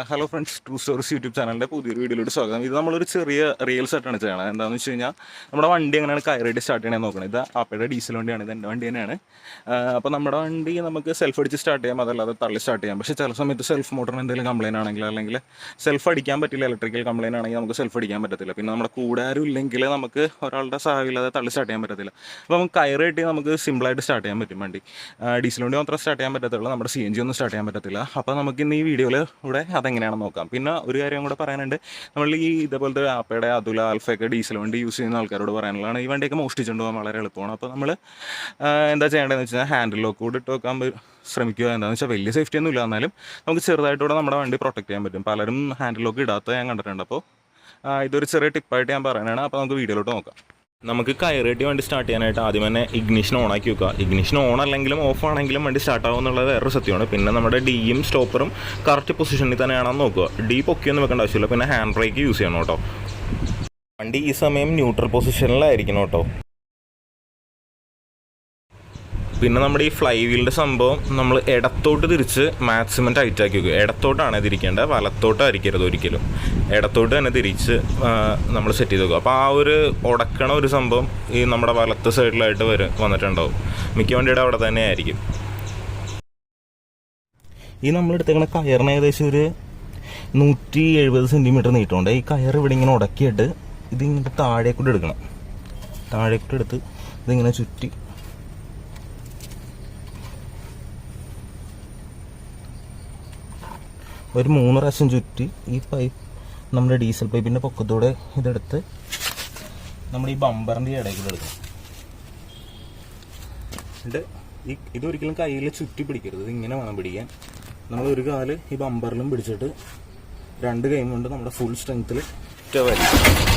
Hello friends, true stories YouTube ചാനലിൻ്റെ പുതിയൊരു വീഡിയോയിലോട്ട് സ്വാഗതം. ഇത് നമ്മളൊരു ചെറിയ റിയൽ സെറ്റാണ് ചെയ്യണത്. എന്താണെന്ന് വെച്ച് കഴിഞ്ഞാൽ നമ്മുടെ വണ്ടി എങ്ങനെയാണ് കയറിയിട്ട് സ്റ്റാർട്ട് ചെയ്യണമെന്ന് നോക്കണം. ഇത് ആപ്പയുടെ ഡീസൽ വണ്ടിയാണ്, ഇത് എൻ്റെ വണ്ടി തന്നെയാണ്. അപ്പോൾ നമ്മുടെ വണ്ടി നമുക്ക് സെൽഫ് അടിച്ച് സ്റ്റാർട്ട് ചെയ്യാം, അതല്ലാതെ തള്ളി സ്റ്റാർട്ട് ചെയ്യാം. പക്ഷേ ചില സമയത്ത് സെൽഫ് മോട്ടറിന് എന്തെങ്കിലും കംപ്ലയിൻ്റ് ആണെങ്കിൽ, അല്ലെങ്കിൽ സെൽഫ് അടിക്കാൻ പറ്റില്ല, ഇലക്ട്രിക്കൽ കംപ്ലയിൻ്റ് ആണെങ്കിൽ നമുക്ക് സെൽഫ് അടിക്കാൻ പറ്റത്തില്ല. പിന്നെ നമ്മുടെ കൂടെ ആരും ഇല്ലെങ്കിൽ നമുക്ക് ഒരാളുടെ സഹായമില്ലാതെ തള്ളി സ്റ്റാർട്ട് ചെയ്യാൻ പറ്റത്തില്ല. അപ്പോൾ നമുക്ക് കയറിയിട്ട് നമുക്ക് സിമ്പിളായിട്ട് സ്റ്റാർട്ട് ചെയ്യാൻ പറ്റും വണ്ടി. ഡീസൽ വണ്ടി മാത്രം സ്റ്റാർട്ട് ചെയ്യാൻ പറ്റത്തുള്ളൂ, നമ്മുടെ CNG ഒന്നും സ്റ്റാർട്ട് ചെയ്യാൻ പറ്റത്തില്ല. അപ്പോൾ നമുക്ക് ഇന്ന് ഈ വീഡിയോയിൽ ഇവിടെ അതെങ്ങനെയാണെന്ന് നോക്കാം. പിന്നെ ഒരു കാര്യം കൂടെ പറയാനുണ്ട്, നമ്മൾ ഈ ഇതേപോലത്തെ ആപ്പയുടെ അതുല ആൽഫയൊക്കെ ഡീസൽ വണ്ടി യൂസ് ചെയ്യുന്ന ആൾക്കാരോട് പറയാനുള്ളതാണ്, ഈ വണ്ടിയൊക്കെ മോഷ്ടിച്ചുകൊണ്ട് പോകാൻ വളരെ എളുപ്പമാണ്. അപ്പോൾ നമ്മൾ എന്താ ചെയ്യേണ്ടതെന്ന് വെച്ചാൽ ഹാൻഡിൽ ലോക്ക് കൂടെ ഇട്ട് വെക്കാൻ ശ്രമിക്കുക. എന്താണെന്ന് വെച്ചാൽ വലിയ സേഫ്റ്റി ഒന്നും ഇല്ല, എന്നാലും നമുക്ക് ചെറുതായിട്ടൂടെ നമ്മുടെ വണ്ടി പ്രൊട്ടക്ട് ചെയ്യാൻ പറ്റും. പലരും ഹാൻഡിൽ ലോക്ക് ഇടാത്ത ഞാൻ കണ്ടിട്ടുണ്ട്. അപ്പോൾ ഇതൊരു ചെറിയ ടിപ്പായിട്ട് ഞാൻ പറയാനാണ്. അപ്പോൾ നമുക്ക് വീഡിയോയിലോട്ട് നോക്കാം. നമുക്ക് കയറിയിട്ട് വണ്ടി സ്റ്റാർട്ട് ചെയ്യാനായിട്ട് ആദ്യം തന്നെ ഇഗ്നിഷൻ ഓൺ ആക്കി വെക്കുക. ഇഗ്നിഷൻ ഓൺ അല്ലെങ്കിലും ഓഫ് ആണെങ്കിലും വണ്ടി സ്റ്റാർട്ട് ആവും എന്നുള്ളത് വേറൊരു സത്യമാണ്. പിന്നെ നമ്മുടെ ഡിയും സ്റ്റോപ്പറും കറക്റ്റ് പൊസിഷനിൽ തന്നെയാണെന്ന് നോക്കുക. ഡി പൊക്കിയൊന്നും വെക്കേണ്ട ആവശ്യമില്ല. പിന്നെ ഹാൻഡ് ബ്രേക്ക് യൂസ് ചെയ്യണം കേട്ടോ. വണ്ടി ഈ സമയം ന്യൂട്രൽ പൊസിഷനിലായിരിക്കണം കേട്ടോ. പിന്നെ നമ്മുടെ ഈ ഫ്ലൈ വീലിൻ്റെ സംഭവം നമ്മൾ ഇടത്തോട്ട് തിരിച്ച് മാക്സിമം ടൈറ്റ് ആക്കി വെക്കുക. ഇടത്തോട്ടാണ് തിരിക്കേണ്ടത്, വലത്തോട്ടായിരിക്കരുത് ഒരിക്കലും. ഇടത്തോട്ട് തന്നെ തിരിച്ച് നമ്മൾ സെറ്റ് ചെയ്ത് വെക്കുക. അപ്പോൾ ആ ഒരു ഉടക്കണ ഒരു സംഭവം ഈ നമ്മുടെ വലത്ത് സൈഡിലായിട്ട് വന്നിട്ടുണ്ടാവും. മിക്ക വണ്ടിയുടെ അവിടെ തന്നെ ആയിരിക്കും. ഈ നമ്മളെടുത്തേക്കണ കയറിന് ഏകദേശം ഒരു 170 സെൻറ്റിമീറ്റർ നീട്ടമുണ്ട്. ഈ കയർ ഇവിടെ ഇങ്ങനെ ഉടക്കിയിട്ട് ഇതിങ്ങനെ താഴേക്കൂടെ എടുക്കണം. താഴേക്കൂടെ എടുത്ത് ഇതിങ്ങനെ ചുറ്റി ഒരു 3 പ്രാവശ്യം ചുറ്റി ഈ പൈപ്പ് നമ്മുടെ ഡീസൽ പൈപ്പിൻ്റെ പൊക്കത്തൂടെ ഇതെടുത്ത് നമ്മുടെ ഈ ബമ്പറിൻ്റെ ഇടയ്ക്കൂടെ എടുക്കണം. എന്നിട്ട് ഇതൊരിക്കലും കയ്യിൽ ചുറ്റി പിടിക്കരുത്, ഇതിങ്ങനെ വേണം പിടിക്കാൻ. നമ്മൾ ഒരു കാല് ഈ ബമ്പറിലും പിടിച്ചിട്ട് 2 കൈ കൊണ്ട് നമ്മുടെ ഫുൾ സ്ട്രെങ്ത്തിൽ വലിക്കും.